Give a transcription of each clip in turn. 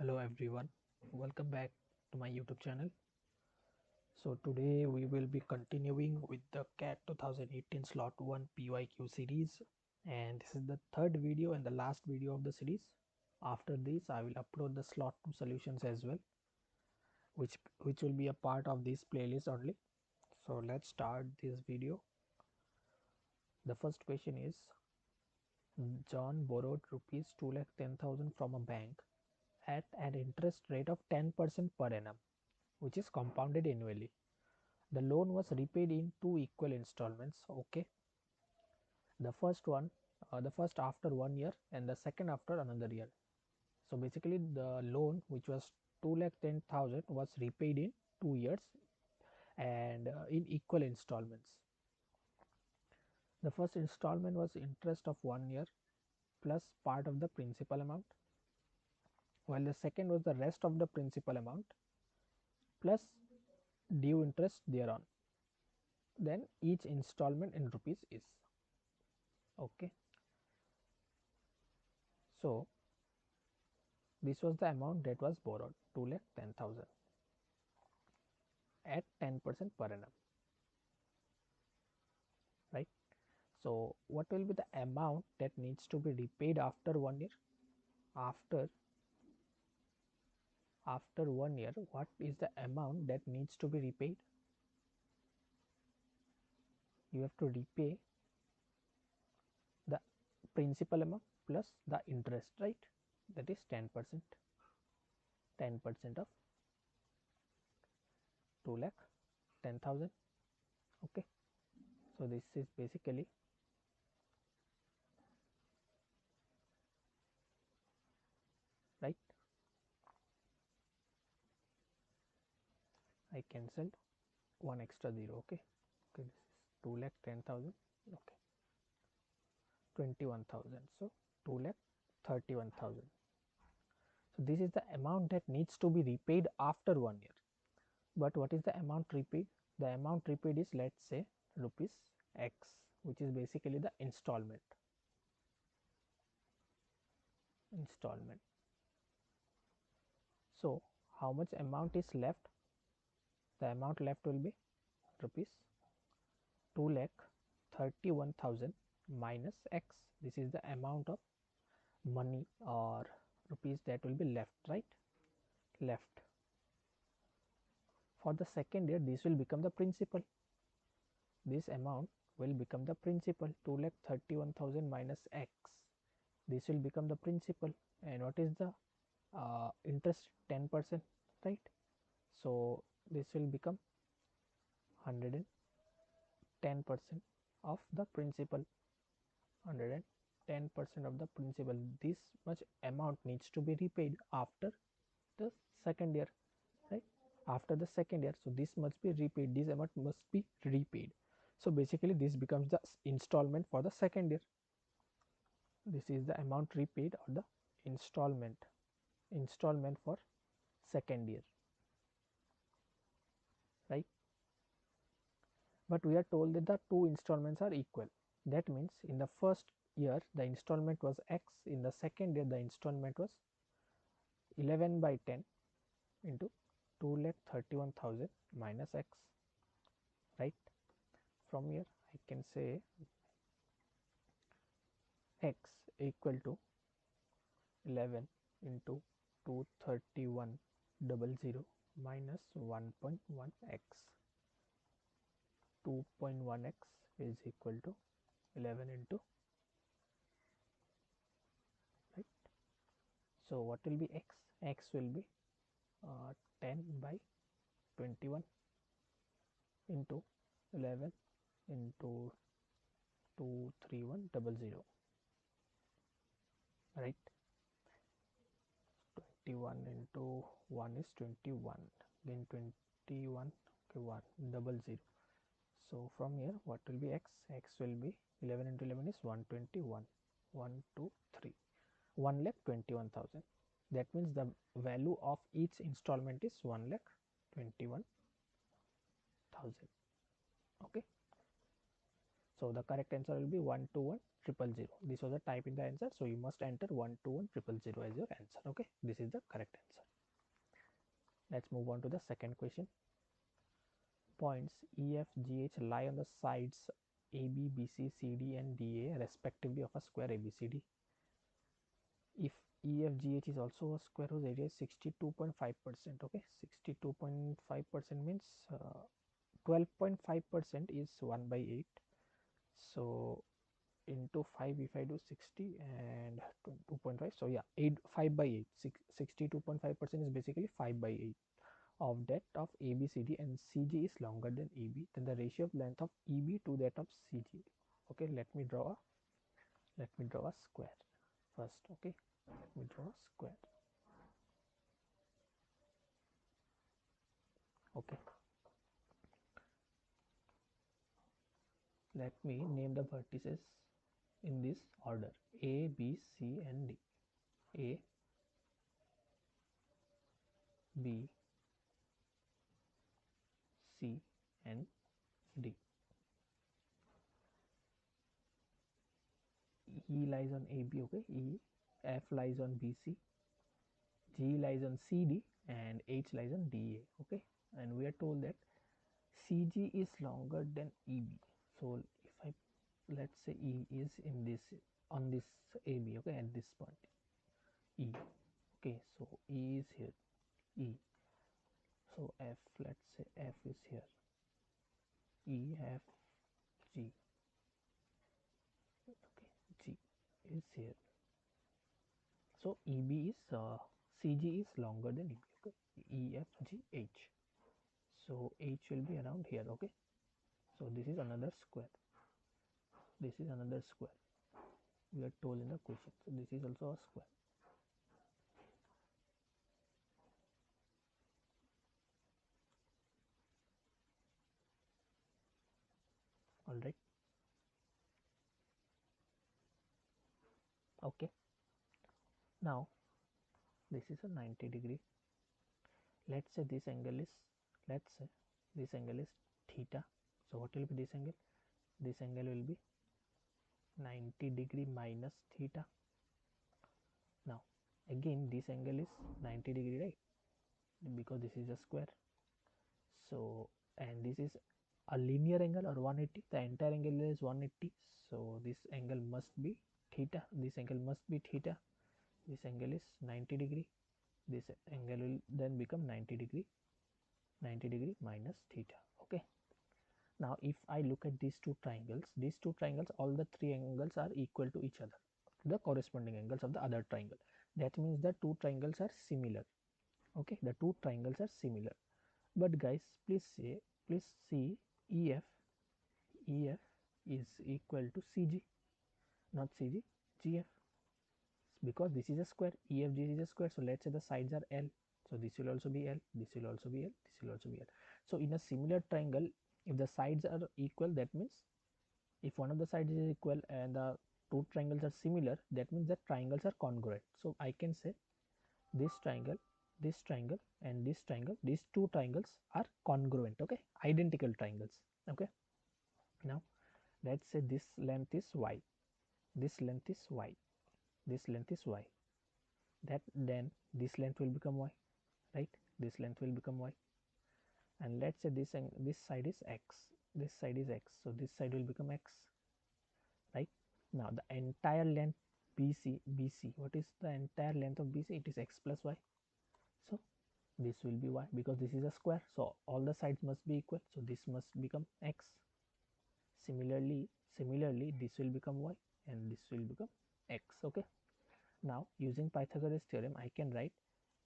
Hello everyone, welcome back to my YouTube channel. So today we will be continuing with the CAT 2018 slot 1 PYQ series, and this is the third video and the last video of the series. After this I will upload the slot 2 solutions as well, which will be a part of this playlist only. So let's start this video. The first question is, John borrowed rupees 2,10,000 from a bank at an interest rate of 10% per annum, which is compounded annually. The loan was repaid in two equal installments. Okay, the first after 1 year and the second after another year. So basically the loan, which was 2,10,000, was repaid in 2 years and in equal installments. The first installment was interest of 1 year plus part of the principal amount, while the second was the rest of the principal amount plus due interest thereon. Then each installment in rupees is. Okay, so this was the amount that was borrowed, 2,10,000 at 10% per annum, right? So what will be the amount that needs to be repaid after 1 year? After 1 year, what is the amount that needs to be repaid? You have to repay the principal amount plus the interest, right? That is 10%. 10% of 2,10,000. Okay, so this is basically right. I cancelled one extra zero. Okay, this is 2,10,000. Okay, 21,000. So 2,31,000. So this is the amount that needs to be repaid after 1 year. But what is the amount repaid? The amount repaid is, let's say, rupees X, which is basically the installment. So how much amount is left? The amount left will be rupees 2,31,000 minus X. This is the amount of money or rupees that will be left, right? Left. For the second year, this will become the principal. This amount will become the principal. 2,31,000 minus X. This will become the principal. And what is the interest? 10%, right? So this will become 110% of the principal. 110% of the principal. This much amount needs to be repaid after the second year, right? After the second year, so this must be repaid. This amount must be repaid. So basically this becomes the installment for the second year. This is the amount repaid or the installment for second year, right? But we are told that the two installments are equal. That means in the first year the installment was X, in the second year the installment was 11 by 10 into 2,31,000 minus X, right? From here I can say X equal to 11 into 231,000 minus 1.1x. 2.1x is equal to 11 into, right? So what will be x? X will be 10 by 21 into 11 into 231,000, right? 21 into 1 is 21, then 21, okay, 100. So from here what will be x? X will be 11 into 11 is 121. 123, 1,21,000. That means the value of each installment is 1,21,000. Okay, so the correct answer will be 121,000. This was a type in the answer, so you must enter 121,000 as your answer. Okay, this is the correct answer. Let's move on to the second question. Points EFGH lie on the sides AB, BC, CD and DA respectively of a square ABCD. If EFGH is also a square whose area is 62.5%, okay, 62.5% means 12.5% is 1 by 8. So into 5, if I do 60 and 2.5, so yeah, 5 by 8, 62.5% is basically 5 by 8 of that of ABCD, and CG is longer than EB, then the ratio of length of EB to that of CG. Okay, let me draw a square first. Okay, let me draw a square. Okay, let me name the vertices in this order: A, B, C and D. A, B, C and D. E lies on AB, okay, E. F lies on BC, G lies on CD and H lies on DA. Okay, and we are told that CG is longer than EB. So if I, let's say E is in this, on this AB, okay, at this point E, okay, so E is here, E, so F, let's say F is here, E, F, G, okay, G is here, so EB is CG is longer than EB, okay, E, F, G, H, so H will be around here. Okay, so this is another square, this is another square we are told in the question, so this is also a square. All right, okay, now this is a 90-degree. Let's say this angle is, let's say this angle is theta, so what will be this angle? This angle will be 90-degree minus theta. Now again this angle is 90-degree, right, because this is a square. So, and this is a linear angle or 180, the entire angle is 180, so this angle must be theta, this angle must be theta, this angle is 90-degree, this angle will then become 90-degree, 90-degree minus theta. Okay, now if I look at these two triangles, all the three angles are equal to each other, the corresponding angles of the other triangle. That means the two triangles are similar. Okay, the two triangles are similar. But guys, please see EF is equal to CG, not CG, GF, because this is a square, EFG is a square, so let's say the sides are L, so this will also be L, this will also be L, this will also be L. So in a similar triangle, if the sides are equal, that means if one of the sides is equal and the two triangles are similar, that means the triangles are congruent. So I can say this triangle and this triangle, these two triangles are congruent. Okay, identical triangles. Okay, now let's say this length is y, this length is y, this length is y, that then this length will become y, right, this length will become y, and let's say this side is x, this side is x, so this side will become x, right. Now the entire length BC, what is the entire length of BC? It is x plus y, so this will be y, because this is a square, so all the sides must be equal, so this must become x. Similarly this will become y and this will become x. Okay, now using Pythagoras theorem, I can write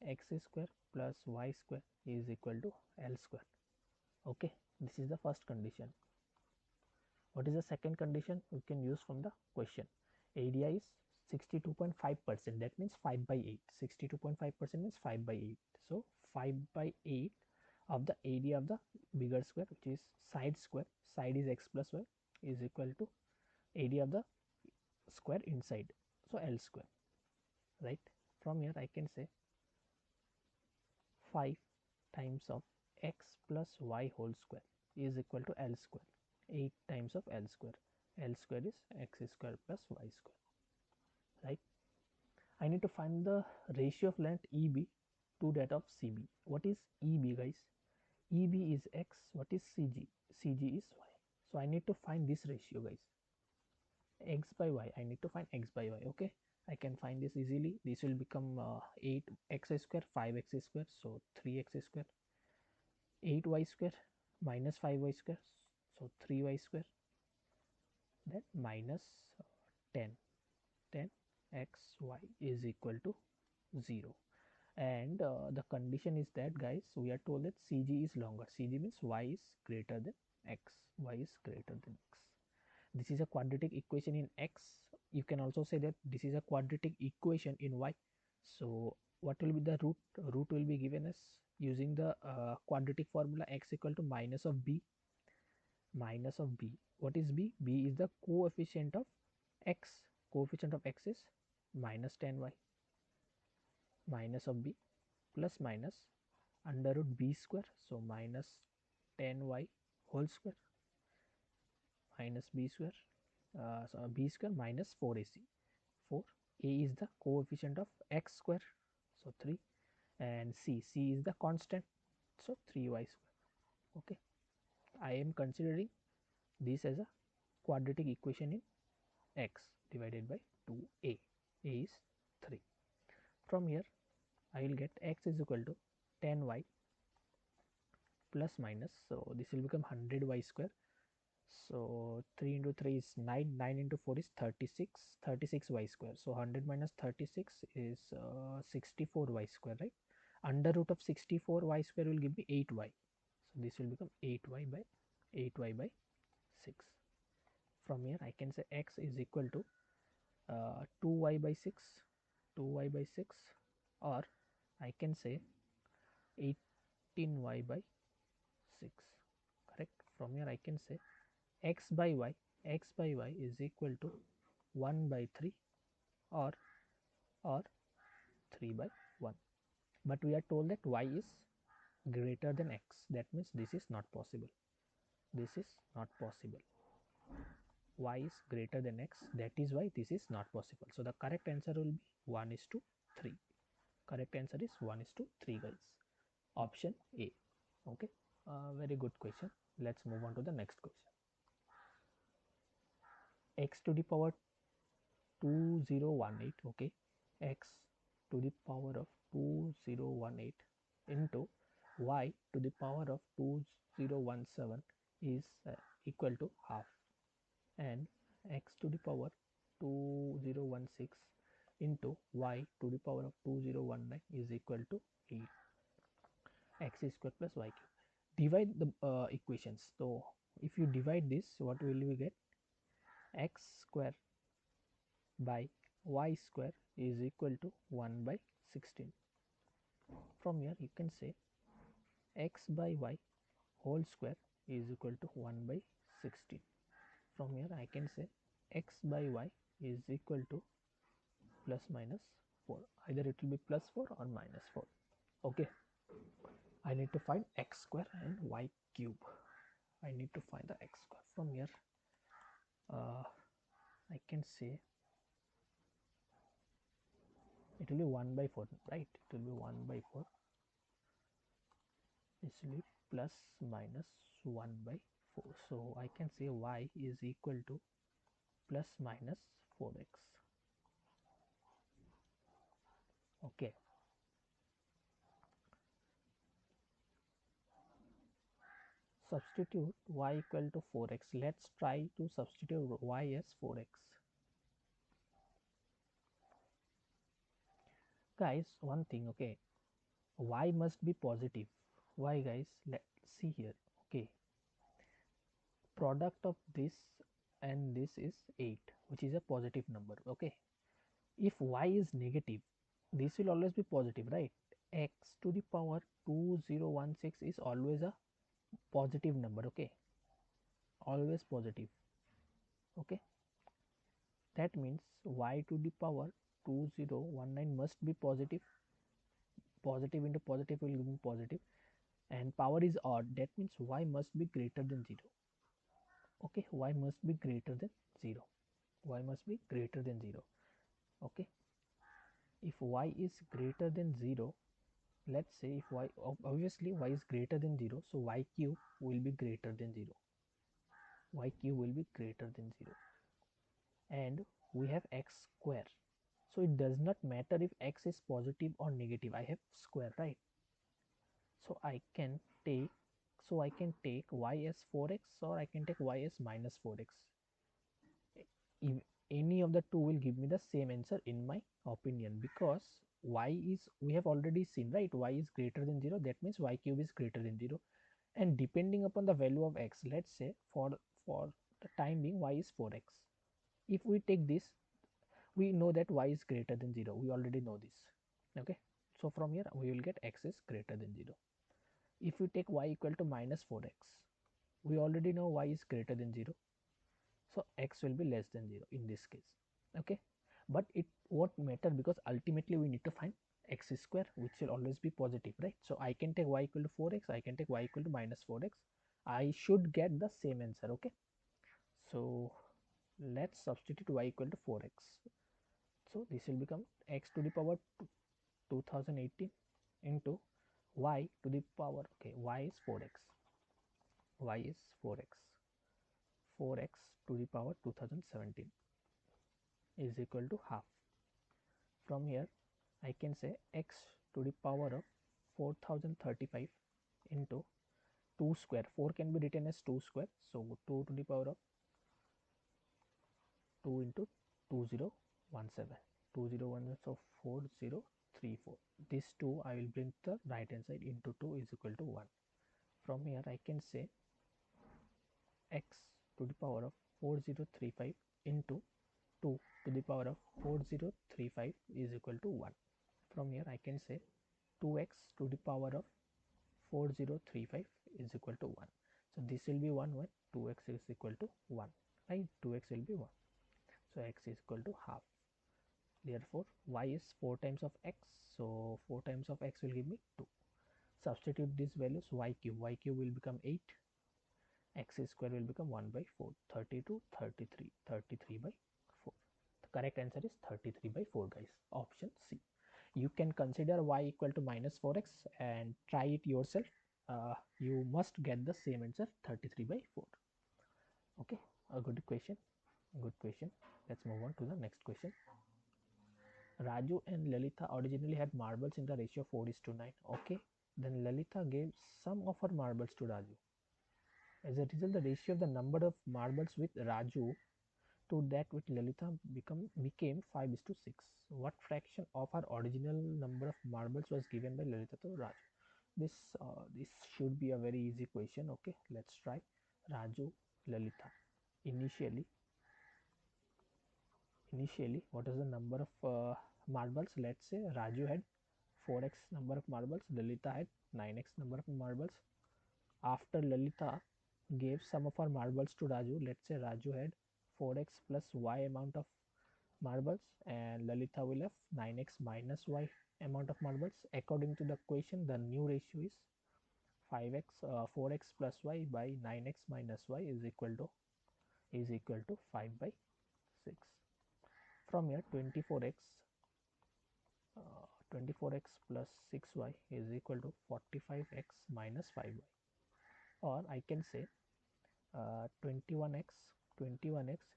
x square plus y square is equal to L square. Okay, this is the first condition. What is the second condition? We can use from the question. Area is 62.5%, that means 5 by 8. 62.5% means 5 by 8. So 5 by 8 of the area of the bigger square, which is side square, side is x plus y, is equal to area of the square inside, so L square, right. From here I can say 5 times of x plus y whole square is equal to L square, 8 times of L square. L square is x square plus y square, right. I need to find the ratio of length EB. to that of CB. What is EB, guys? EB is X. What is CG? CG is Y. So I need to find this ratio, guys. X by Y. I need to find X by Y. Okay. I can find this easily. This will become 8x square, 5x square. So 3x square. 8y square minus 5y square. So 3y square. Then minus 10. 10xy is equal to 0. And the condition is that, guys, we are told that CG is longer. CG means Y is greater than X. Y is greater than X. This is a quadratic equation in X. You can also say that this is a quadratic equation in Y. So what will be the root? Root will be given as using the quadratic formula x equal to minus of b. Minus of b. What is b? B is the coefficient of x. Coefficient of x is minus 10y. Minus of b plus minus under root b square. So minus 10y whole square minus b square. So b square minus 4ac. 4. A is the coefficient of x square. So 3. And c is the constant. So 3y square. Okay. I am considering this as a quadratic equation in x divided by 2a. A is 3. From here I will get x is equal to 10y plus minus, so this will become 100y square. So 3 into 3 is 9, 9 into 4 is 36, 36y square. So 100 minus 36 is 64y square, right? Under root of 64y square will give me 8y. So this will become 8y by 6. From here I can say x is equal to 2y by 6, 2y by 6, or I can say 18y by 6. Correct. From here I can say x by y is equal to 1 by 3 or 3 by 1. But we are told that y is greater than x. That means this is not possible. This is not possible. Y is greater than x. That is why this is not possible. So the correct answer will be 1 is to 3. Correct answer is 1 is to 3, guys. Option A. Okay. Very good question. Let's move on to the next question. X to the power 2018. Okay. X to the power of 2018 into y to the power of 2017 is equal to half, and x to the power 2016 into y to the power of 2019 is equal to 8. X square plus y cube. Divide the equations. So if you divide this, what will we get? X square by y square is equal to 1 by 16. From here you can say x by y whole square is equal to 1 by 16. From here I can say x by y is equal to plus minus 4. Either it will be plus 4 or minus 4. Okay. I need to find x square and y cube. I need to find the x square. From here I can say it will be 1 by 4, right? It will be 1 by 4. This will be plus minus 1 by 4. So I can say y is equal to plus minus 4x. Okay. Substitute y equal to 4x. Let's try to substitute y as 4x. Guys, one thing, okay. Y must be positive. Why, guys? Let's see here. Okay. Product of this and this is 8, which is a positive number. Okay. If y is negative, this will always be positive, right? X to the power 2016 is always a positive number. Okay. Always positive. Okay. That means y to the power 2019 must be positive. Positive into positive will give me positive, and power is odd. That means y must be greater than 0. Okay, y must be greater than 0. Y must be greater than 0. Okay, if y is greater than 0, let's say if y, obviously y is greater than 0, so y cube will be greater than 0. Y cube will be greater than 0. And we have x square. So it does not matter if x is positive or negative. I have square, right? So I can take y as 4x, or I can take y as minus 4x. If any of the two will give me the same answer in my opinion, because y is, we have already seen, right, y is greater than 0, that means y cube is greater than 0. And depending upon the value of x, let's say for the time being y is 4x. If we take this, we know that y is greater than 0, we already know this. Okay, so from here we will get x is greater than 0. If we take y equal to minus 4x, we already know y is greater than 0, so x will be less than 0 in this case. Okay, but it won't matter, because ultimately we need to find x square, which will always be positive, right? So I can take y equal to 4x, I can take y equal to minus 4x, I should get the same answer. Okay, so let's substitute y equal to 4x. So this will become x to the power 2018 into y to the power, okay, y is 4x, y is 4x, 4x to the power 2017 is equal to half. From here I can say x to the power of 4035 into 2 square. 4 can be written as 2 square, so 2 to the power of 2 into 2017, 2017, so 4034. This 2 I will bring to the right hand side, into 2 is equal to 1. From here I can say x to the power of 4035 into 2 to the power of 4035 is equal to 1. From here I can say 2x to the power of 4035 is equal to 1. So this will be 1 when 2x is equal to 1, right? 2x will be 1. So x is equal to half. Therefore y is 4 times of x, so 4 times of x will give me 2. Substitute these values, y cube will become 8, x square will become 1 by 4, 32, 33, 33 by 4. The correct answer is 33 by 4, guys. Option C. You can consider y equal to minus 4x and try it yourself. You must get the same answer, 33 by 4. Okay, a good question. Good question. Let's move on to the next question. Raju and Lalita originally had marbles in the ratio 4:9. Okay, then Lalita gave some of her marbles to Raju. As a result, the ratio of the number of marbles with Raju to that with Lalita became 5:6. What fraction of her original number of marbles was given by Lalita to Raju? This should be a very easy question. Okay, let's try. Raju, Lalita. Initially, what is the number of marbles? Let's say Raju had 4x number of marbles, Lalita had 9x number of marbles. After Lalita gave some of her marbles to Raju, let's say Raju had 4x plus y amount of marbles, and Lalita will have 9x minus y amount of marbles. According to the equation, the new ratio is 4x plus y by 9x minus y is equal to 5 by 6. From here 24x plus 6y is equal to 45x minus 5y, or I can say 21x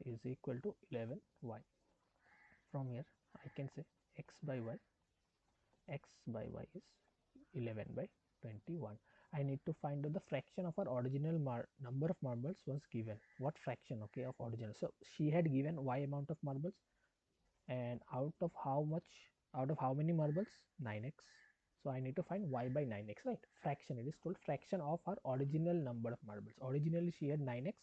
is equal to 11y. From here I can say x by y is 11 by 21. I need to find out the fraction of our original number of marbles was given. What fraction, okay, of original? So she had given y amount of marbles, and out of how many marbles? 9x. So I need to find y by 9x, right? Fraction, it is told fraction of her original number of marbles. Originally she had 9x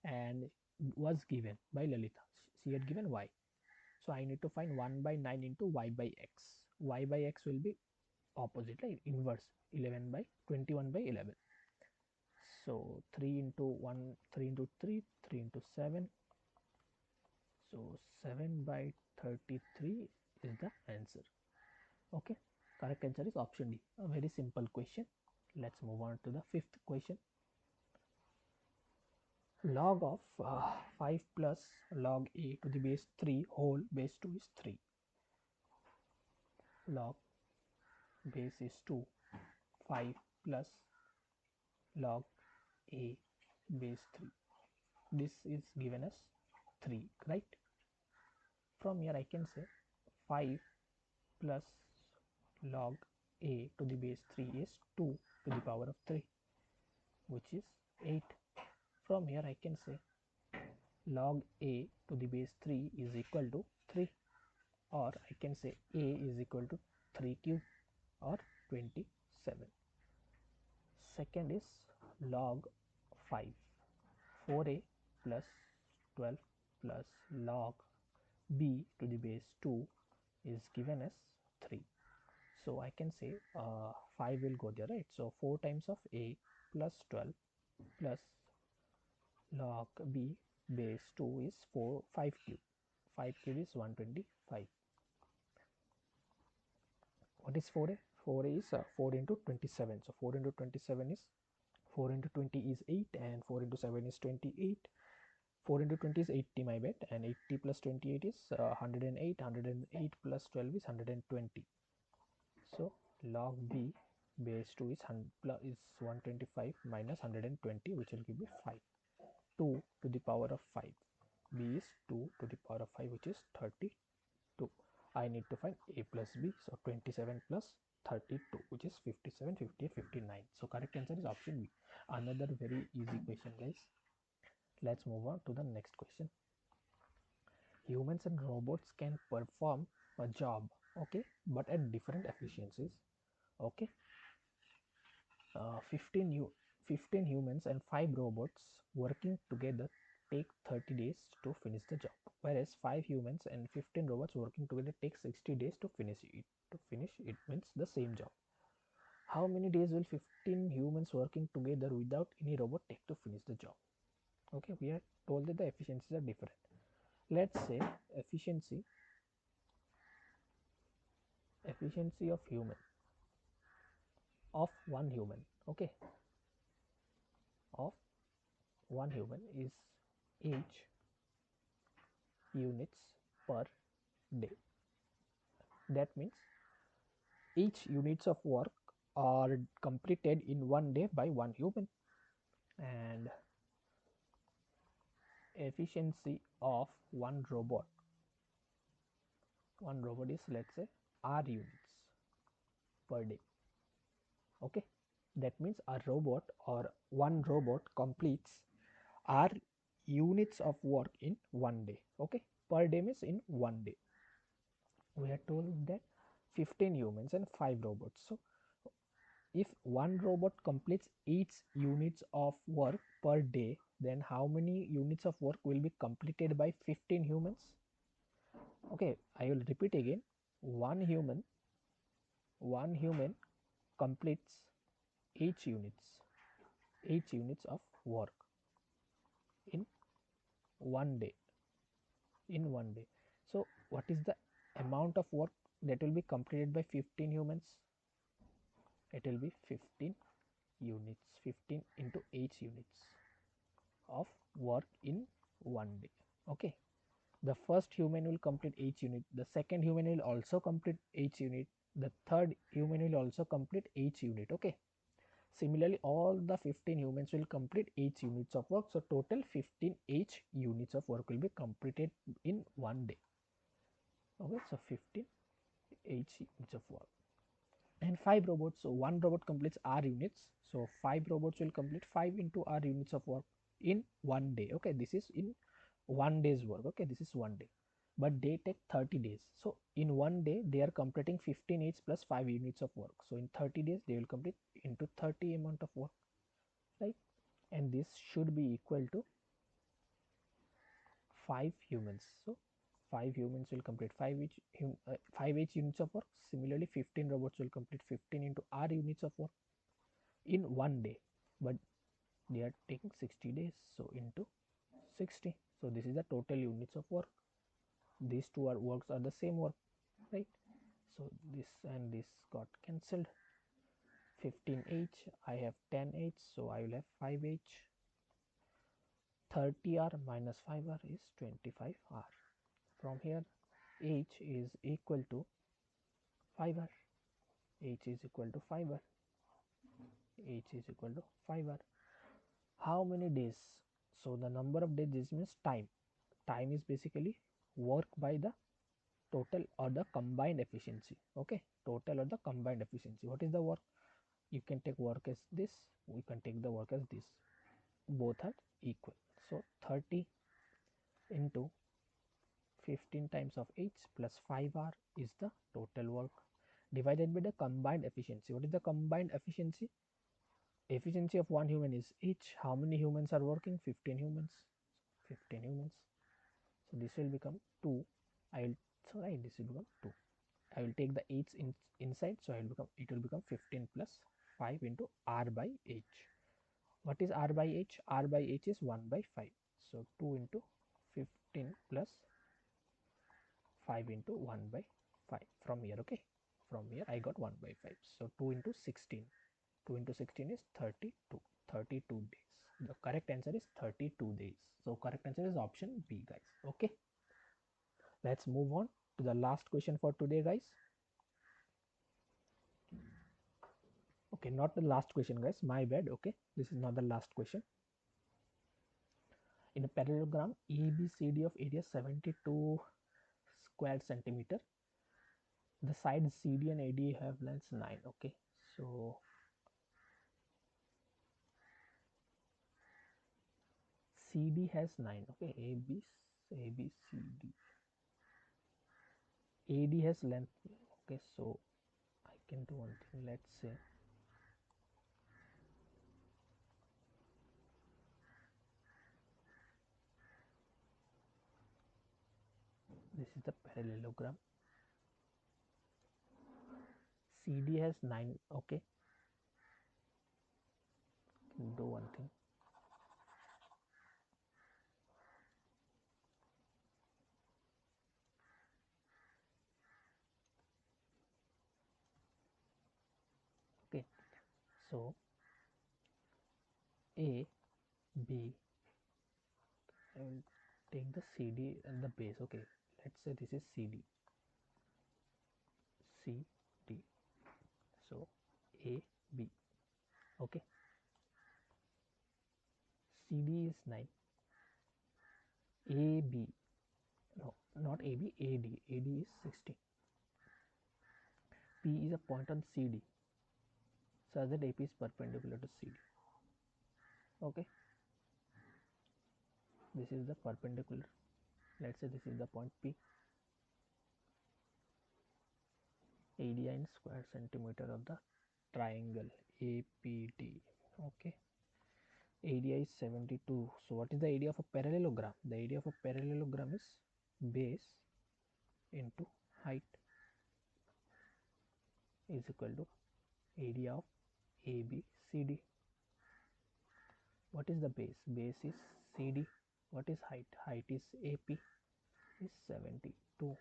and was given by Lalita, she had given y. So I need to find 1 by 9 into y by x. Y by x will be opposite, right? Inverse, 11 by 21 by 11. So 3 into 1, 3 into 3, 3 into 7. So 7 by 33 is the answer. Okay, correct answer is option D. A very simple question. Let's move on to the fifth question. Log of 5 plus log a to the base 3 whole base 2 is 3. Log base is 2, 5 plus log a base 3. This is given as 3, right? From here I can say 5 plus log a to the base 3 is 2 to the power of 3, which is 8. From here I can say log a to the base 3 is equal to 3, or I can say a is equal to 3 cube or 27. Second is log 5, 4a plus 12 plus log b to the base 2 is given as 3. So I can say 5 will go there, right? So 4 times of a plus 12 plus log b base 2 is 5 cube. 5 cube is 125. What is 4a? 4a is 4 into 27. So 4 into 27 is 4 into 20 is 8, and 4 into 7 is 28. 4 into 20 is 80, my bet, and 80 plus 28 is 108. 108 plus 12 is 120. So log b base 2 is 125 minus 120, which will give me 5. 2 to the power of 5. b is 2 to the power of 5, which is 32. I need to find a plus b. So 27 plus 32, which is 57, 58, 59. So correct answer is option B. Another very easy question, guys. Let's move on to the next question. Humans and robots can perform a job, okay, but at different efficiencies, okay. 15 humans and 5 robots working together take 30 days to finish the job, whereas 5 humans and 15 robots working together take 60 days to finish it. Means the same job. How many days will 15 humans working together without any robot take to finish the job? Okay, we are told that the efficiencies are different. Let's say efficiency of one human, okay, of one human is 8 units per day. That means each units of work are completed in one day by one human, and efficiency of one robot is, let's say, r units per day. Okay, that means a robot or one robot completes r units of work in one day. Okay, per day means in one day. We are told that 15 humans and 5 robots. So if one robot completes 8 units of work per day, then how many units of work will be completed by 15 humans? Okay, I will repeat again. One human completes 8 units of work in one day. So what is the amount of work that will be completed by 15 humans? It will be 15 units. 15 into 8 units of work in one day. Okay, the first human will complete 8 units, the second human will also complete 8 units, the third human will also complete 8 units. Okay, similarly all the 15 humans will complete 8 units of work. So total 15 8 units of work will be completed in one day. Okay, so 15 8 units of work. And 5 robots, so one robot completes r units, so 5 robots will complete 5 into r units of work in one day. Okay, this is in one day's work. Okay, this is one day, but they take 30 days. So in one day they are completing 15 8 plus 5 units of work. So in 30 days they will complete into 30 amount of work, right? And this should be equal to 5 humans. So 5 humans will complete 5 each units of work. Similarly 15 robots will complete 15 into r units of work in one day, but they are taking 60 days. So into 60. So this is the total units of work. These two works are the same work, right? So this and this got cancelled. 15 each, I have 10 each, so I will have 5 each. 30r minus 5r is 25r. From here h is equal to 5r. H is equal to 5 hour. H is equal to 5 hour. How many days? So the number of days, this means time. Time is basically work by the total or the combined efficiency. Okay, total or the combined efficiency. What is the work? You can take work as this, we can take the work as this. Both are equal. So 30 into 15 times of H plus 5R is the total work divided by the combined efficiency. What is the combined efficiency? Efficiency of one human is H. How many humans are working? 15 humans. 15 humans. So this will become 2. This will become 2. I will take the H inside, so it will become 15 plus 5 into R by H. What is R by H? R by H is 1 by 5. So 2 into 15 plus 5 into 1 by 5 from here. Okay, from here I got 1 by 5. So 2 into 16. 2 into 16 is 32. 32 days. The correct answer is 32 days. So correct answer is option B, guys. Okay, let's move on to the last question for today, guys. Okay, not the last question, guys, my bad. Okay, this is not the last question. In a parallelogram, ABCD of area 72 square centimeter, the sides CD and AD have lengths 9. Okay, so CD has 9. Okay, ABCD, AD has length. Okay, so I can do one thing. Let's say this is the parallelogram. CD has 9. Okay, can do one thing. Okay, so A, B, I will take the CD and the base. Okay, let's say this is CD. CD. So A, B. Okay. CD is 9. AB. No, not AB. AD. AD is 16. P is a point on CD. So that AP is perpendicular to CD. Okay. This is the perpendicular. Let's say this is the point P. Area in square centimeter of the triangle APD. Okay. Area is 72. So what is the area of a parallelogram? The area of a parallelogram is base into height is equal to area of ABCD. What is the base? Base is CD. What is height? Height is AP is 72.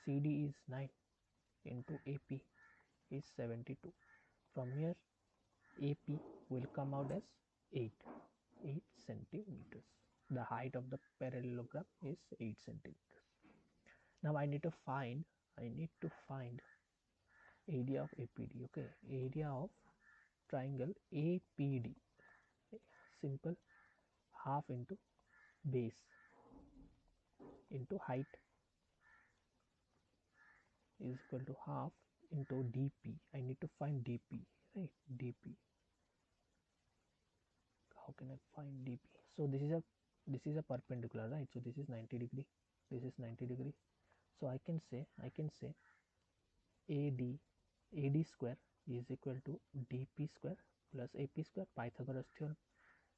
CD is 9 into AP is 72. From here AP will come out as 8 centimeters. The height of the parallelogram is 8 centimeters. Now I need to find area of APD. Okay, area of triangle APD. Simple, half into base into height is equal to half into dp. I need to find dp, right? Dp. How can I find dp? So this is a perpendicular, right? So this is 90 degree, this is 90 degree. So I can say AD square is equal to dp square plus ap square, Pythagoras theorem,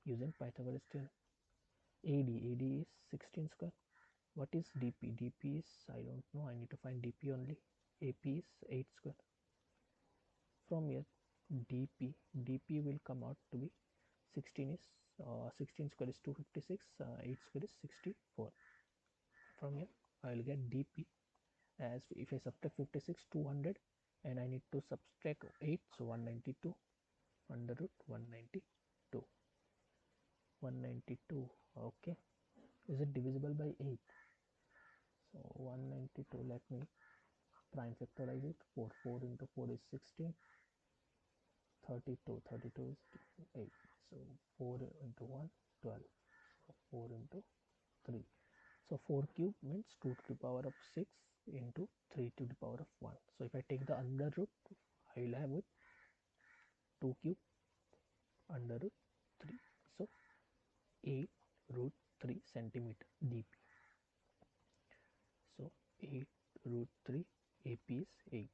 using Pythagoras theorem. AD is 16 square. What is dp? Dp is, I don't know, I need to find dp only. AP is 8 square. From here dp will come out to be 16 square is 256, 8 square is 64. From here I will get dp as, if I subtract 56, 200, and I need to subtract 8, so 192 under root 192. Okay, is it divisible by 8? So 192, let me Prime factorize it. 4 into 4 is 16. 32 is 8. So 4 into 1, 12. So 4 into 3. So 4 cube means 2 to the power of 6 into 3 to the power of 1. So if I take the under root, I will have with 2 cube under root 3. So 8 root 3 centimeter dp. So 8 root 3 ap is 8.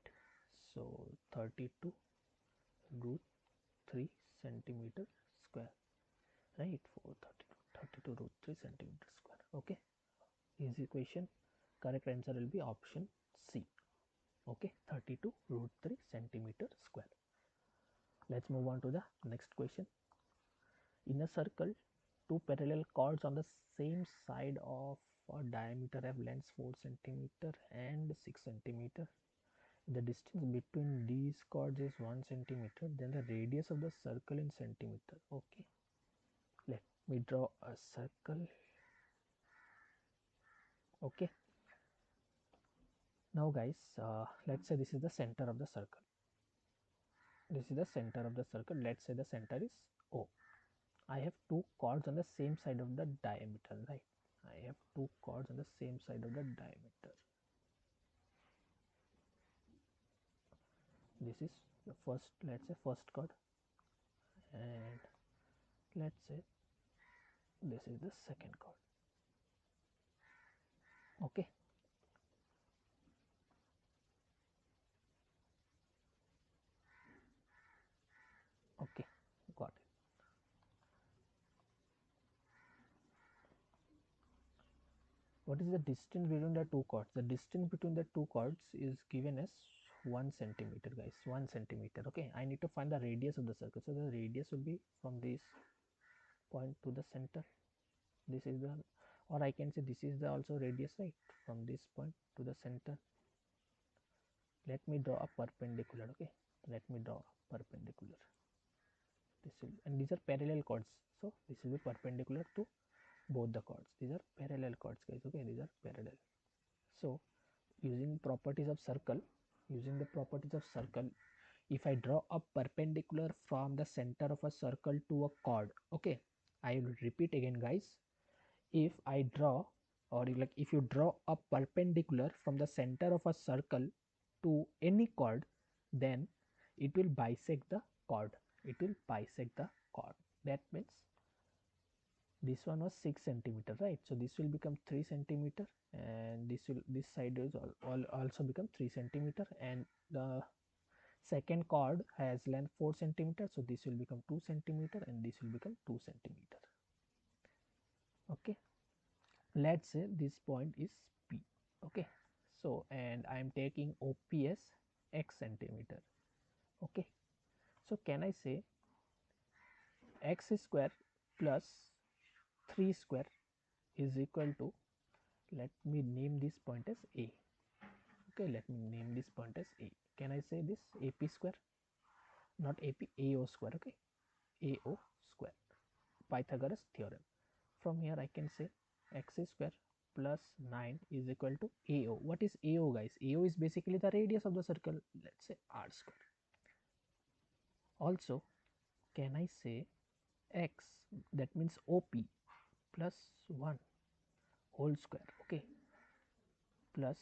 So 32 root 3 centimeter square, right? For 32 root 3 centimeter square. Okay, easy question. Correct answer will be option C. Okay, 32 root 3 centimeter square. Let's move on to the next question. In a circle, two parallel chords on the same side of a diameter have lengths 4 centimeter and 6 centimeter. The distance between these chords is 1 centimeter. Then the radius of the circle in centimeter. Okay, let me draw a circle. Okay, now guys, let's say this is the center of the circle. This is the center of the circle. Let's say the center is O. I have two chords on the same side of the diameter, right? I have two chords on the same side of the diameter. This is the first, let's say first chord, and let's say this is the second chord. Okay, okay, got it. What is the distance between the two chords? The distance between the two chords is given as 1 centimeter, guys. 1 centimeter. Okay, I need to find the radius of the circle. So the radius will be from this point to the center. This is the, or I can say this is the also radius, right? From this point to the center. Let me draw a perpendicular. Okay, let me draw a perpendicular. This will, and these are parallel chords, so this will be perpendicular to both the chords. These are parallel chords, guys. Okay, these are parallel. So using properties of circle, if I draw a perpendicular from the center of a circle to a chord, okay, I will repeat again, guys. If I draw, or like if you draw a perpendicular from the center of a circle to any chord, then it will bisect the chord. It will bisect the chord. That means this one was 6 centimeter, right? So this will become 3 centimeter, and this side is also become 3 centimeter, and the second chord has length 4 centimeter, so this will become 2 centimeter, and this will become 2 centimeter. Okay, let's say this point is P. Okay, so and I am taking OPS x centimeter. Okay, so can I say x square plus 3 square is equal to, let me name this point as A. Okay, let me name this point as A. Can I say this AP square? Not AP, AO square. Okay, AO square, Pythagoras theorem. From here I can say x square plus 9 is equal to AO. What is AO, guys? AO is basically the radius of the circle. Let's say R square. Also, can I say x, that means OP, plus 1 whole square. Okay, plus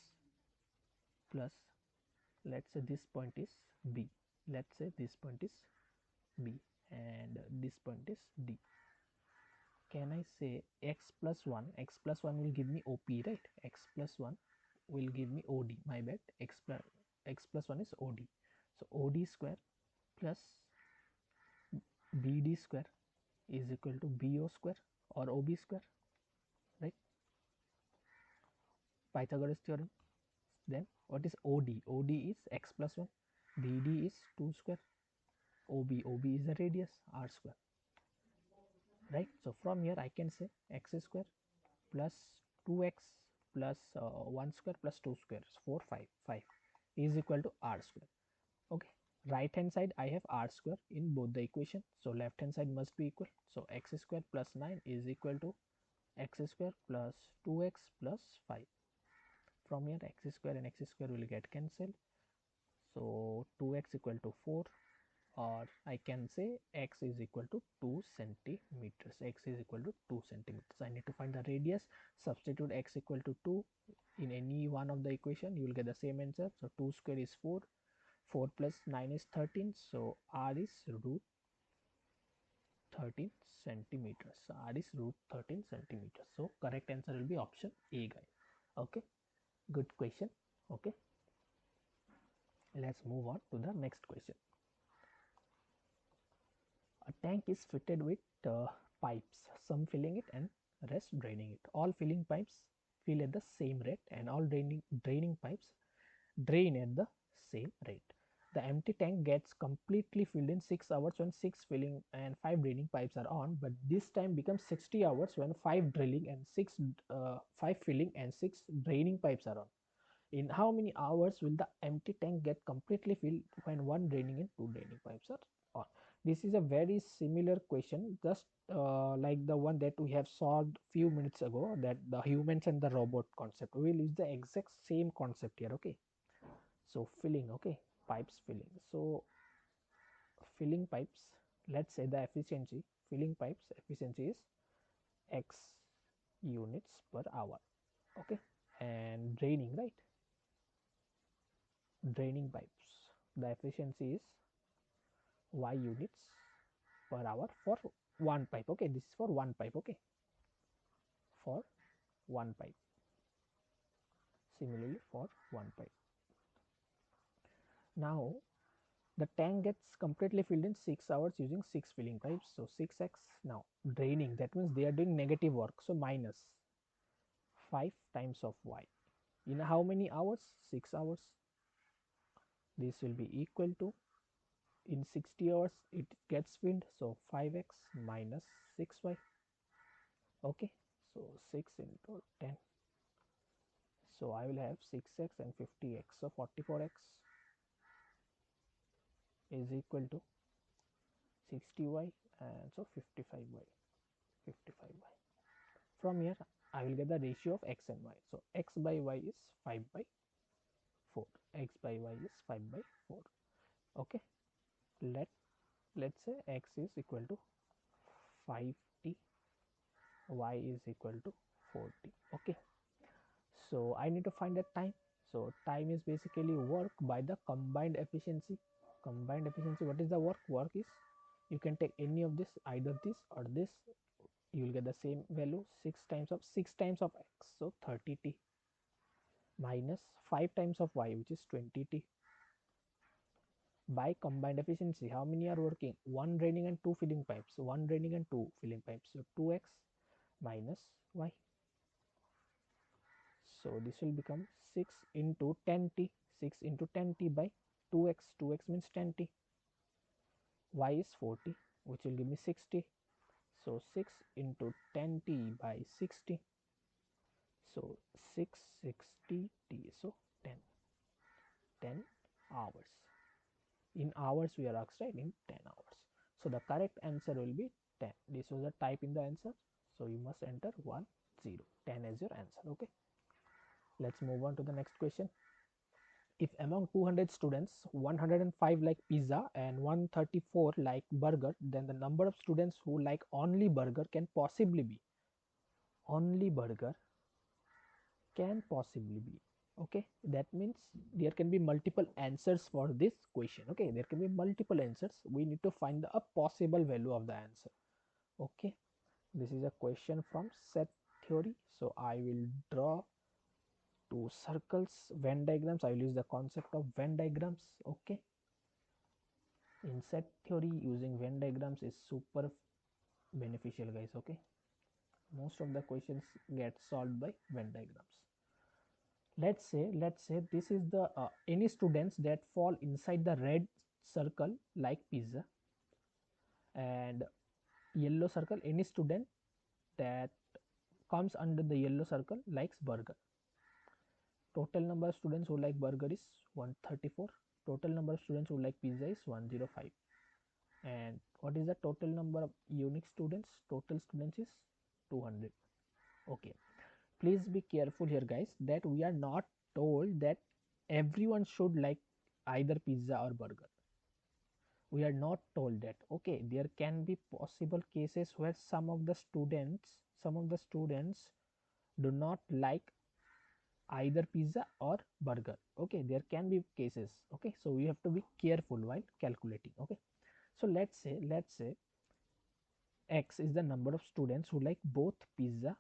let's say this point is B. Let's say this point is B and this point is D. Can I say x plus 1? X plus 1 will give me OP, right? X plus 1 will give me OD. My bad. X plus 1 is OD. So OD square plus BD square is equal to BO square or OB square, right? Pythagoras theorem. Then what is OD? OD is x plus 1. BD is 2 square. OB is the radius, R square, right? So from here I can say x square plus 2x plus 1 square plus 2 square, 4, 5 is equal to R square. Okay, right hand side I have R square in both the equation, so left hand side must be equal. So x square plus 9 is equal to x square plus 2x plus 5. from here x square and x square will get cancelled. So 2x equal to 4, or I can say x is equal to 2 centimeters. X is equal to 2 centimeters. I need to find the radius. Substitute x equal to 2 in any one of the equation, you will get the same answer. So 2 square is 4, 4 plus 9 is 13, so r is root 13 centimeters. So r is root 13 centimeters. So correct answer will be option A, guys. Okay, good question. Okay, let's move on to the next question. A tank is fitted with pipes, some filling it and rest draining it. All filling pipes fill at the same rate, and all draining pipes drain at the same rate. The empty tank gets completely filled in 6 hours when 6 filling and 5 draining pipes are on, but this time becomes 60 hours when 5 drilling and 5 filling and 6 draining pipes are on. In how many hours will the empty tank get completely filled when 1 draining and 2 draining pipes are on? This is a very similar question, just like the one that we have solved few minutes ago, that the humans and the robot concept. We will use the exact same concept here. Okay, so filling, okay, pipes filling. So filling pipes, let's say the efficiency, filling pipes efficiency is x units per hour. Okay, and draining, right, draining pipes, the efficiency is y units per hour for one pipe. Okay, this is for one pipe. Okay, for one pipe, similarly for one pipe. Now the tank gets completely filled in 6 hours using 6 filling pipes. So 6x. Now draining, that means they are doing negative work, so minus 5 times of y. In how many hours? 6 hours. This will be equal to, in 60 hours it gets filled, so 5x minus 6y. Okay, so 6 into 10, so I will have 6x and 50x, so 44x is equal to 60y, and so 55y, 55y. From here I will get the ratio of x and y. So x by y is 5 by 4. X by y is 5 by 4. Okay, let's say x is equal to 5t, y is equal to 4t. Okay, so I need to find the time. So time is basically work by the combined efficiency. Combined efficiency, what is the work? Work is, you can take any of this, either this or this, you will get the same value. 6 times of x, so 30t, minus 5 times of y, which is 20t, by combined efficiency. How many are working? 1 draining and 2 filling pipes, 1 draining and 2 filling pipes, so 2x minus y. So this will become 6 into 10t, 6 into 10t by 2x, 2x means 10t, y is 40, which will give me 60. So 6 into 10t by 60, so 660t, so 10 hours. In hours we are asked, right, in 10 hours. So the correct answer will be 10. This was a type in the answer, so you must enter 10, 10 as your answer. Okay, let's move on to the next question. If among 200 students 105 like pizza and 134 like burger, then the number of students who like only burger can possibly be, only burger can possibly be. Okay, that means there can be multiple answers for this question. Okay, there can be multiple answers, we need to find a possible value of the answer. Okay, this is a question from set theory, so I will draw two circles, Venn diagrams. I will use the concept of Venn diagrams. Okay, in set theory using Venn diagrams is super beneficial, guys. Okay, most of the questions get solved by Venn diagrams. Let's say this is the any students that fall inside the red circle like pizza, and yellow circle any student that comes under the yellow circle likes burger. Total number of students who like burger is 134. Total number of students who like pizza is 105. And what is the total number of unique students? Total students is 200. Okay, please be careful here, guys, that we are not told that everyone should like either pizza or burger. We are not told that. Okay, there can be possible cases where some of the students do not like either pizza or burger. Okay, there can be cases. Okay, so we have to be careful while calculating. Okay, so let's say x is the number of students who like both pizza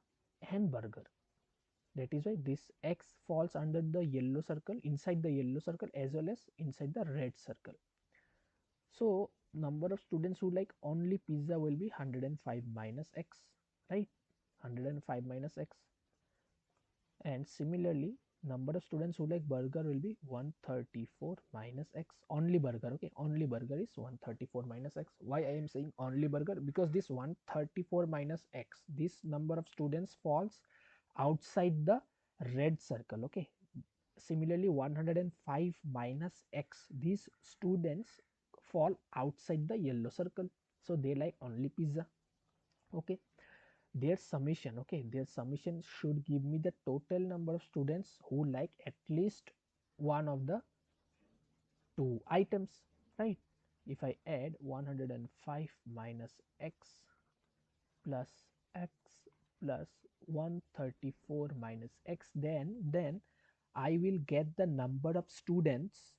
and burger. That is why this x falls under the yellow circle, inside the yellow circle as well as inside the red circle. So number of students who like only pizza will be 105 minus x, right? 105 minus x. And similarly, number of students who like burger will be 134 minus x. Only burger. Okay, only burger is 134 minus x. Why I am saying only burger? Because this 134 minus x, this number of students falls outside the red circle. Okay, similarly 105 minus x, these students fall outside the yellow circle, so they like only pizza. Okay, their summation should give me the total number of students who like at least one of the two items, right? If I add 105 minus x plus x plus 134 minus x, then I will get the number of students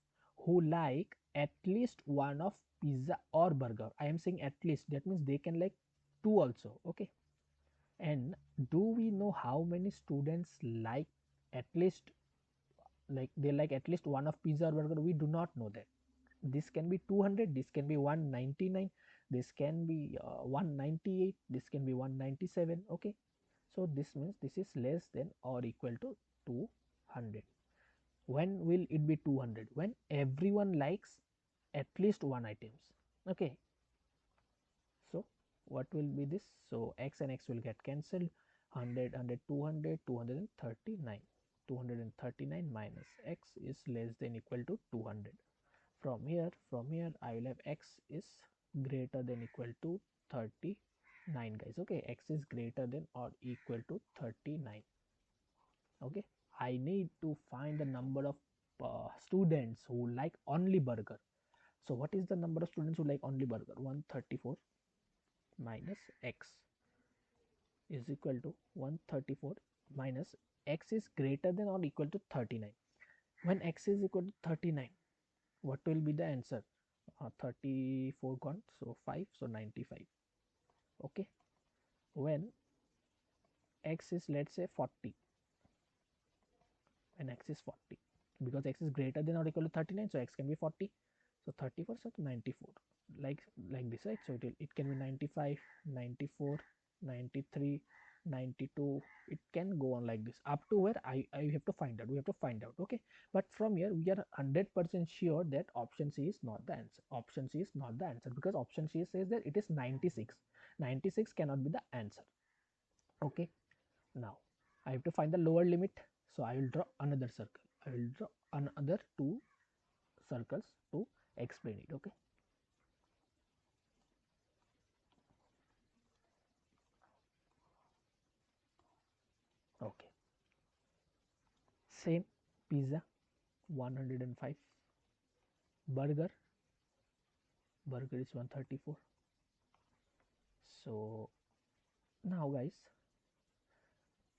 who like at least one of pizza or burger. I am saying at least, that means they can like two also. Okay, and do we know how many students like at least, like they like at least one of pizza or burger? We do not know that. This can be 200, this can be 199, this can be 198, this can be 197. Okay, so this means this is less than or equal to 200. When will it be 200? When everyone likes at least one items. Okay, so what will be this? So x and x will get cancelled. 100, 100, 200, 239. 239 minus x is less than equal to 200. From here I will have x is greater than equal to 39, guys. Okay, x is greater than or equal to 39. Okay, I need to find the number of students who like only burger. So what is the number of students who like only burger? 134 minus x is equal to 134 minus x is greater than or equal to 39. When x is equal to 39, what will be the answer? 34 gone, so 5, so 95. Okay, when x is, let's say, 40, when x is 40, because x is greater than or equal to 39, so x can be 40, so 34, so 94, like this, right? So it can be 95, 94, 93, 92. It can go on like this up to where I have to find out. We have to find out. Okay, but from here we are 100% sure that option C is not the answer. Option C is not the answer because option C says that it is 96. 96 cannot be the answer. Okay, now I have to find the lower limit, so I will draw another circle. I will draw another two circles to explain it. Okay, okay, same pizza 105, burger is 134. So now guys,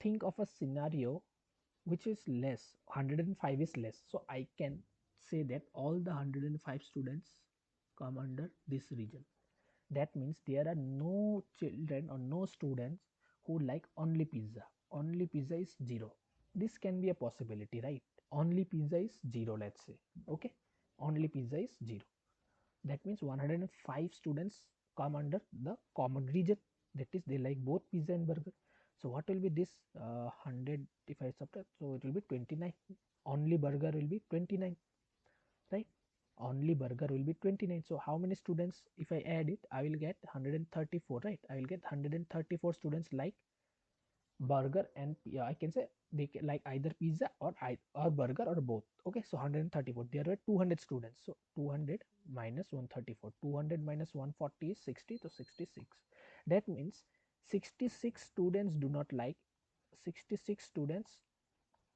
think of a scenario which is less. 105 is less, so I can say that all the 105 students come under this region. That means there are no children or no students who like only pizza. Only pizza is 0. This can be a possibility, right? Only pizza is 0, let's say. Okay, only pizza is 0. That means 105 students come under the common region, that is they like both pizza and burger. So what will be this 100 if I subtract? So it will be 29. Only burger will be 29, right? Only burger will be 29. So how many students, if I add it, I will get 134, right? I will get 134 students like burger, and yeah, I can say they can like either pizza or burger or both. Okay, so 134, there were 200 students, so 200 minus 134, 200 minus 140 is 60, to 66. That means 66 students do not like, 66 students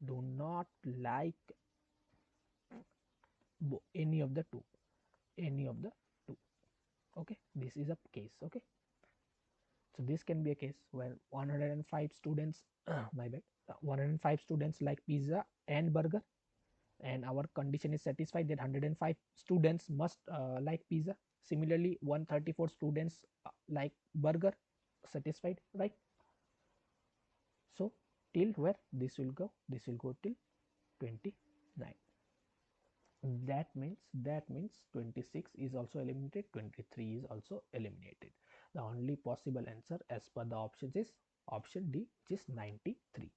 do not like any of the two, any of the two. Okay, this is a case. Okay, so this can be a case where 105 students my bad, 105 students like pizza and burger, and our condition is satisfied that 105 students must like pizza. Similarly, 134 students like burger, satisfied, right? So till where this will go? This will go till 29. That means 26 is also eliminated, 23 is also eliminated. The only possible answer as per the options is option D, which is 93.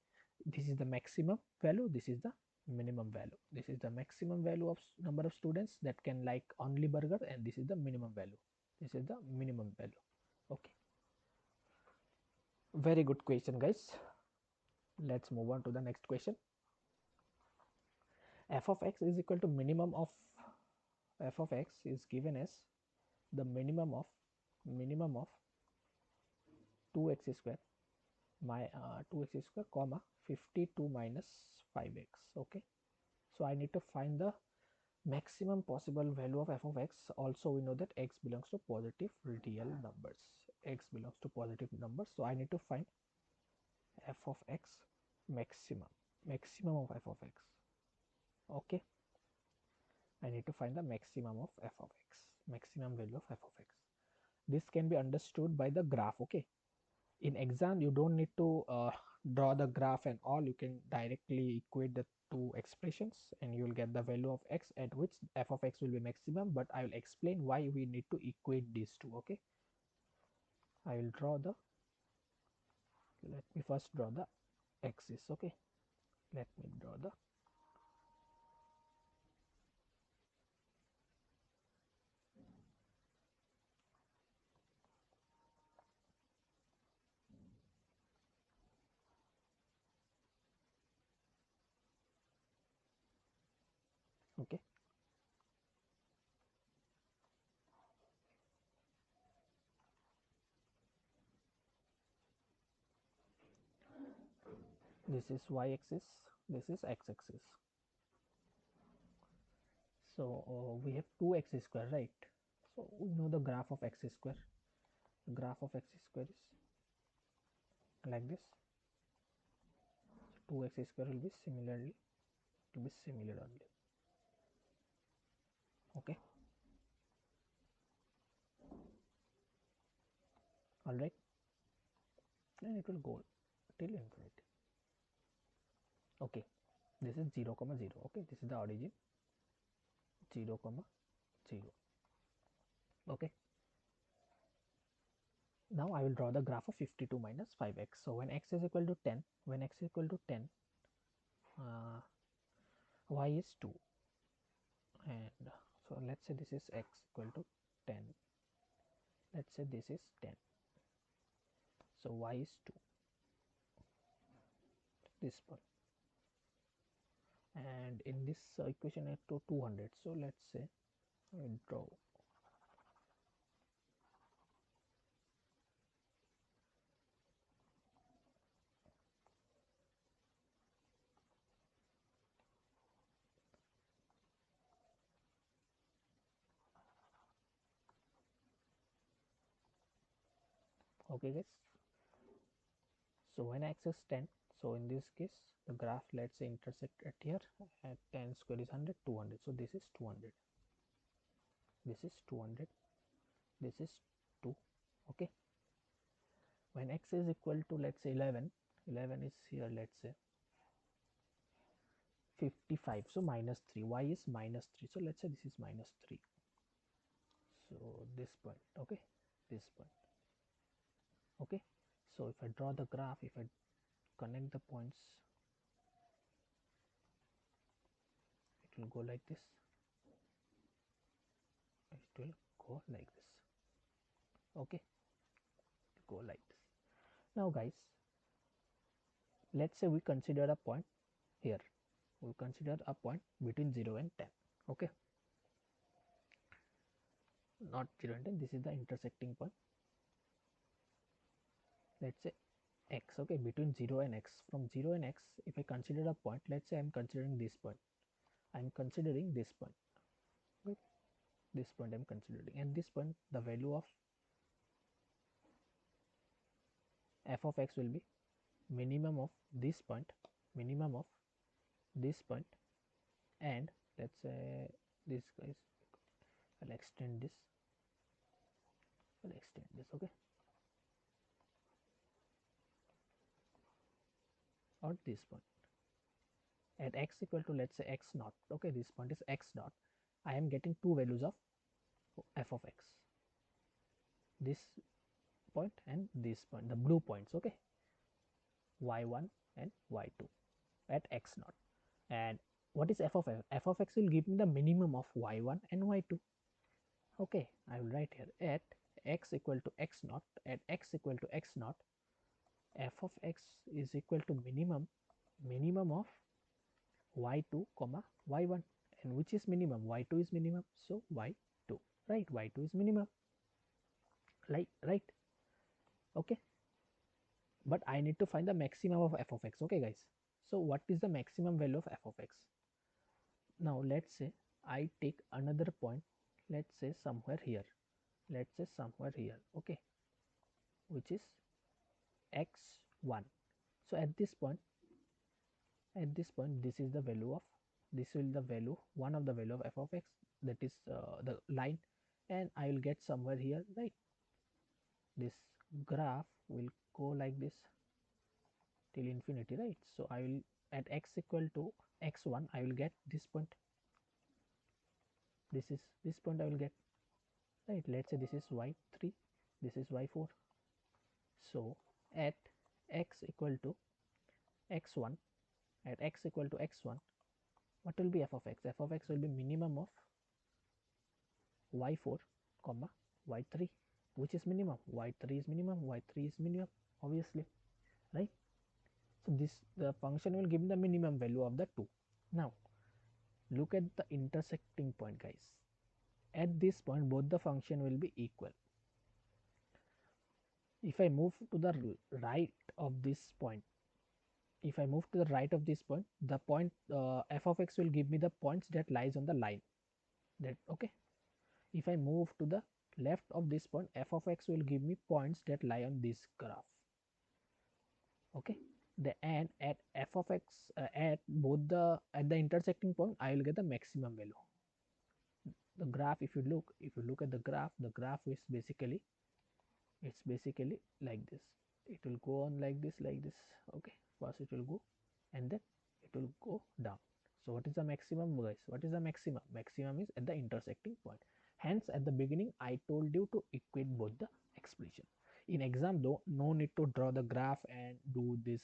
This is the maximum value, this is the minimum value. This is the maximum value of number of students that can like only burger, and this is the minimum value. This is the minimum value. Okay, very good question, guys. Let's move on to the next question. F of x is equal to minimum of f of x is given as the minimum of 2x square, my 2x square comma 52 minus 5x. Okay, so I need to find the maximum possible value of f of x. Also we know that x belongs to positive real numbers, x belongs to positive numbers, so I need to find f of x maximum of f of x. Okay, I need to find the maximum of f of x, maximum value of f of x. This can be understood by the graph. Okay, in exam you don't need to draw the graph and all, you can directly equate the two expressions and you will get the value of x at which f of x will be maximum, but I will explain why we need to equate these two. Okay, I will draw the, let me first draw the axis. Okay, let me draw the, okay, this is y axis, this is x axis. So we have 2x square, right? So we know the graph of x square. The graph of x square is like this. So 2x square will be similarly, it will be similar only. Okay, all right, and it will go till infinity. Okay, this is 0 comma 0. Okay, this is the origin, 0 comma 0. Okay, now I will draw the graph of 52 minus 5x. So when x is equal to 10, when x is equal to 10, y is 2, and so let's say this is x equal to 10, let's say this is 10, so y is 2, this one, and in this equation I have to 200. So let's say I will draw, okay guys. So when x is 10, so in this case the graph, let's say, intersect at here at 10 square is 100, 200. So this is 200, this is 200, this is 2. Okay, when x is equal to, let's say, 11, 11 is here, let's say 55, so minus 3, y is minus 3, so let's say this is minus 3. So this point, okay, this point. Okay, so if I draw the graph, if I connect the points, it will go like this, it will go like this. Okay, go like this. Now guys, let's say we consider a point here, we consider a point between 0 and 10. Okay, not 0 and 10, this is the intersecting point. Let's say x, okay, between 0 and x. From 0 and x, if I consider a point, let's say I'm considering this point. I'm considering this point. Right? This point I'm considering, and this point, the value of f of x will be minimum of this point, minimum of this point, and let's say this guys, I'll extend this, okay, or this point at x equal to, let's say, x naught. Okay, this point is x naught. I am getting two values of f of x, this point and this point, the blue points, okay, y1 and y2 at x naught. And what is f of x? F of x will give me the minimum of y1 and y2. Okay, I will write here at x equal to x naught, at x equal to x naught, f of x is equal to minimum of y2 comma y1, and which is minimum? Y2 is minimum, so y2, right? Y2 is minimum, like, right? Okay, but I need to find the maximum of f of x. Okay guys, so what is the maximum value of f of x? Now let's say I take another point, let's say somewhere here, let's say somewhere here, okay, which is x1. So at this point, this is the value of, this will the value, one of the value of f of x, that is the line, and I will get somewhere here, right? This graph will go like this till infinity, right? So I will, at x equal to x1, I will get this point, this is this point I will get, right? Let's say this is y3, this is y4. So at x equal to x1, at x equal to x1, what will be f of x? F of x will be minimum of y4 comma y3, which is minimum, y3 is minimum, y3 is minimum, obviously, right? So this, the function will give the minimum value of the two. Now look at the intersecting point, guys. At this point both the function will be equal. If I move to the right of this point, if I move to the right of this point, the point f of x will give me the points that lies on the line, that, okay. If I move to the left of this point, f of x will give me points that lie on this graph, okay. The, and at f of x, at both the, at the intersecting point, I will get the maximum value. The graph, if you look at the graph is basically, it's basically like this. It will go on like this, okay. First it will go and then it will go down. So what is the maximum, guys? What is the maximum? Maximum is at the intersecting point. Hence at the beginning I told you to equate both the expression. In exam though, no need to draw the graph and do this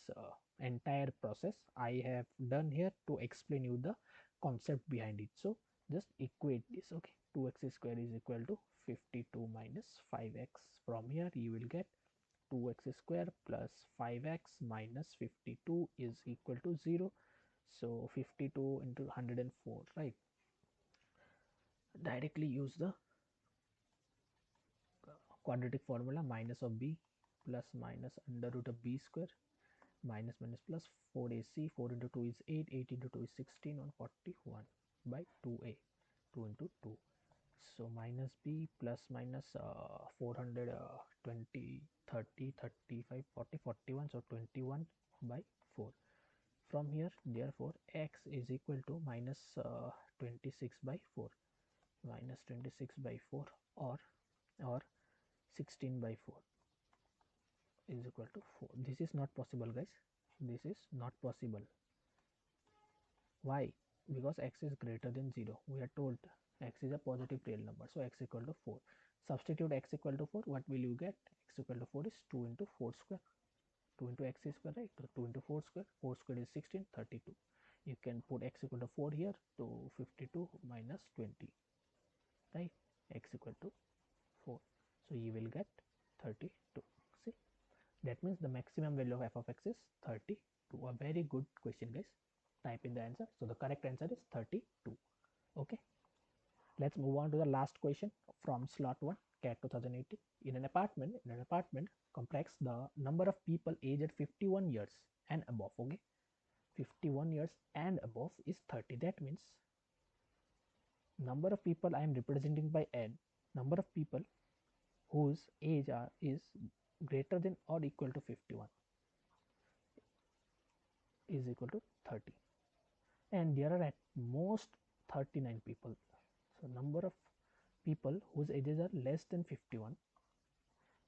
entire process. I have done here to explain you the concept behind it. So just equate this, okay. 2x square is equal to 52 minus 5x. From here you will get 2x square plus 5x minus 52 is equal to 0. So 52 into 104, right? Directly use the quadratic formula, minus of b plus minus under root of b square minus minus plus 4ac, 4 into 2 is 8, 8 into 2 is 16 on 41 by 2a, 2 into 2. So minus b plus minus 400, 20, 30, 35, 40, 41, so 21 by 4. From here, therefore x is equal to minus 26 by 4, minus 26 by 4, or 16 by 4 is equal to 4. This is not possible, guys. This is not possible. Why? Because x is greater than 0. We are told x is a positive real number, so x equal to 4. Substitute x equal to 4. What will you get? X equal to 4 is 2 into 4 square. 2 into x square, right? So 2 into 4 square. 4 square is 16, 32. You can put x equal to 4 here, to 52 minus 20, right? X equal to 4. So you will get 32. See, that means the maximum value of f of x is 32. A very good question, guys. Type in the answer. So the correct answer is 32. Okay, let's move on to the last question from slot 1. CAT 2018. In an apartment complex, the number of people aged 51 years and above, okay, 51 years and above is 30. That means number of people I am representing by n, number of people whose age is greater than or equal to 51 is equal to 30, and there are at most 39 people. So number of people whose ages are less than 51,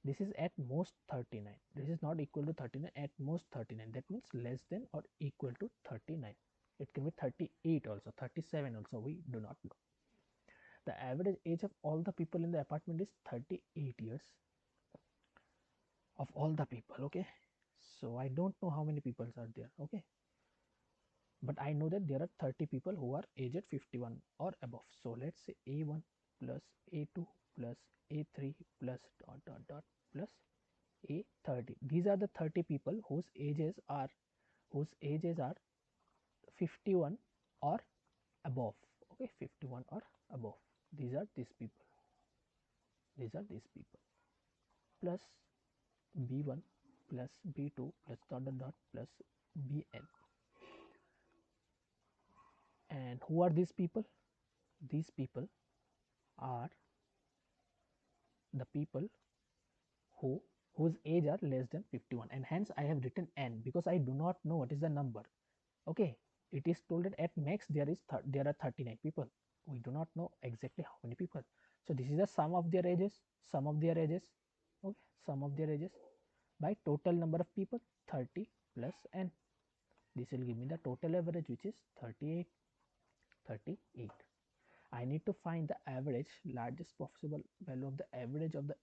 this is at most 39, this is not equal to 39, at most 39, that means less than or equal to 39. It can be 38 also, 37 also, we do not know. The average age of all the people in the apartment is 38 years of all the people, okay. So I don't know how many people are there, okay, but I know that there are 30 people who are aged 51 or above. So let's say A1 plus A2 plus A3 plus dot dot dot plus A30. These are the 30 people whose ages are 51 or above, okay, 51 or above. These are these people, plus B1 plus B2 plus dot dot dot plus Bn. And who are these people? These people are the people whose age are less than 51, and hence I have written n because I do not know what is the number, okay. It is told that at max there are 39 people, we do not know exactly how many people. So this is the sum of their ages, okay, sum of their ages by total number of people, 30 plus n. This will give me the total average, which is 38. I need to find the average, largest possible value of the average of the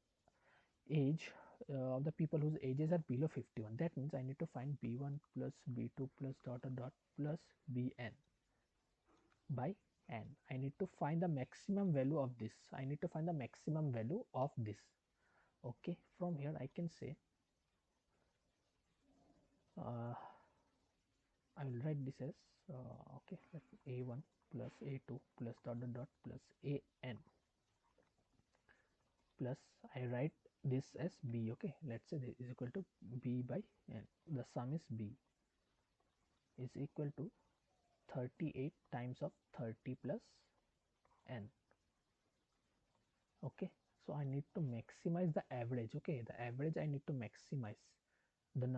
age of the people whose ages are below 51. That means I need to find B1 plus B2 plus dot dot dot plus Bn by n. I need to find the maximum value of this. Okay, from here I can say I will write this as okay, A1 plus A2 plus dot dot dot plus An plus I write this as B, okay. Let's say this is equal to B by n. The sum is B is equal to 38 times of 30 plus n, okay. So I need to maximize the average, okay. The average I need to maximize. The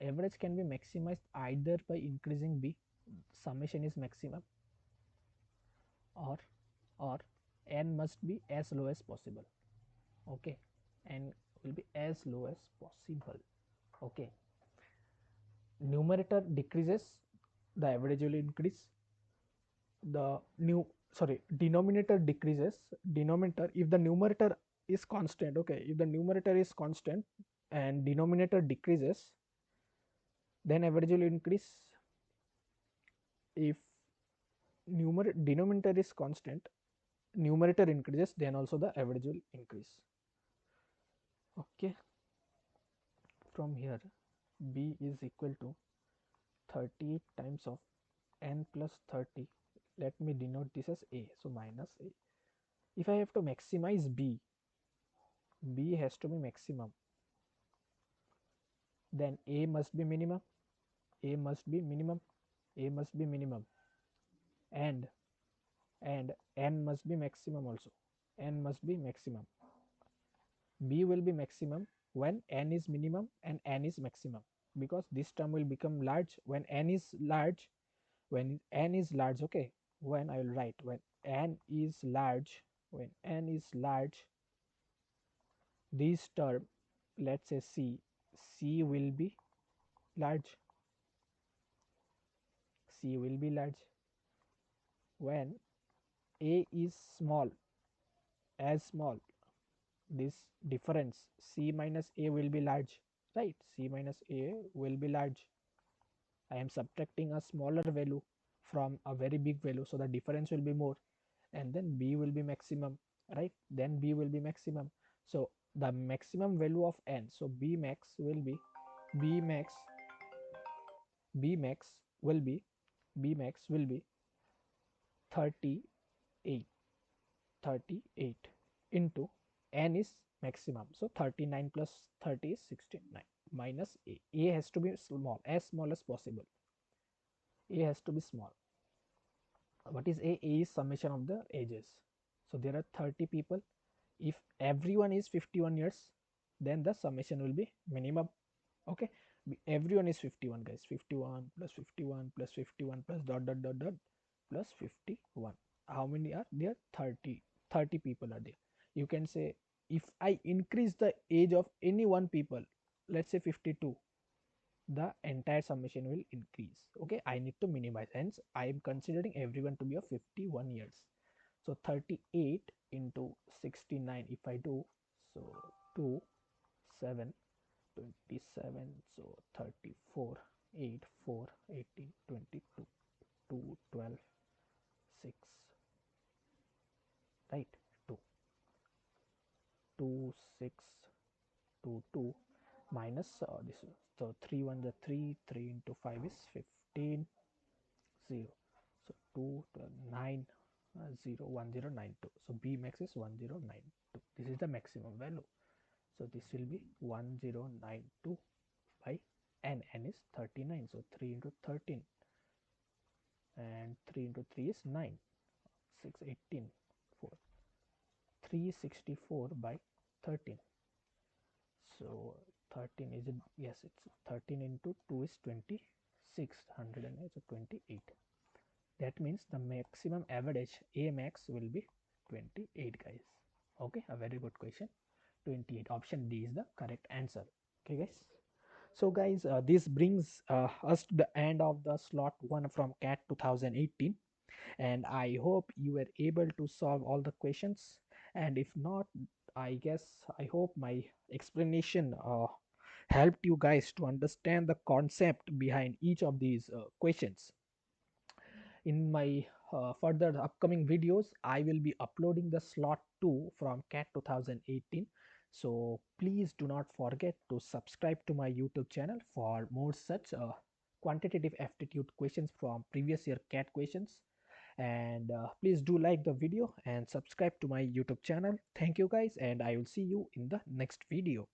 average can be maximized either by increasing B, summation is maximum, or n must be as low as possible, okay. N will be as low as possible, okay. Numerator decreases, the average will increase. The denominator decreases. Denominator, if the numerator is constant, okay, if the numerator is constant and denominator decreases, then average will increase. If denominator is constant, numerator increases, then also the average will increase, okay. From here B is equal to 38 times of n plus 30. Let me denote this as A, so minus A. If I have to maximize B has to be maximum, then A must be minimum, and n must be maximum also, B will be maximum when n is minimum and n is maximum, because this term will become large when n is large, okay. When I will write when n is large, this term, let's say C will be large, when A is small, this difference C minus A will be large, right. C minus A will be large. I am subtracting a smaller value from a very big value, so the difference will be more, and then B will be maximum, right. Then B will be maximum. So the maximum value of n, so B max will be 38 into n is maximum. So 39 plus 30 is 69 minus a. A has to be small, as small as possible. A has to be small. What is A? A is summation of the ages. So there are 30 people. If everyone is 51 years, then the summation will be minimum. Okay, everyone is 51 guys. 51 plus 51 plus 51 plus dot dot dot dot plus 51. How many are there? 30. 30 people are there. You can say, if I increase the age of any one people, let's say 52, the entire summation will increase. Okay, I need to minimize, hence I am considering everyone to be of 51 years. So 38 into 69, if I do, so 2 7 27, so 34 8 4 18 22 2 12 6, right, 2 2 6 2 2 minus this, so 3 1 the 3 3 into 5 is 15 0, so 2 9 0 1 0 9 2, so B max is 1092. This is the maximum value. So this will be 1092 by n is 39, so 3 into 13, and 3 into 3 is 9, 6 18 4, 364 by 13. So 13 is it? Yes, it's 13 into 2 is 26, 108, so 28. That means the maximum average A max will be 28 guys. Okay, a very good question. 28, option D is the correct answer. Okay guys, so guys, this brings us to the end of the slot 1 from CAT 2018, and I hope you were able to solve all the questions. And if not, I hope my explanation helped you guys to understand the concept behind each of these questions. In my further upcoming videos, I will be uploading the slot 2 from CAT 2018. So please do not forget to subscribe to my YouTube channel for more such quantitative aptitude questions from previous year CAT questions. And please do like the video and subscribe to my YouTube channel. Thank you guys, and I will see you in the next video.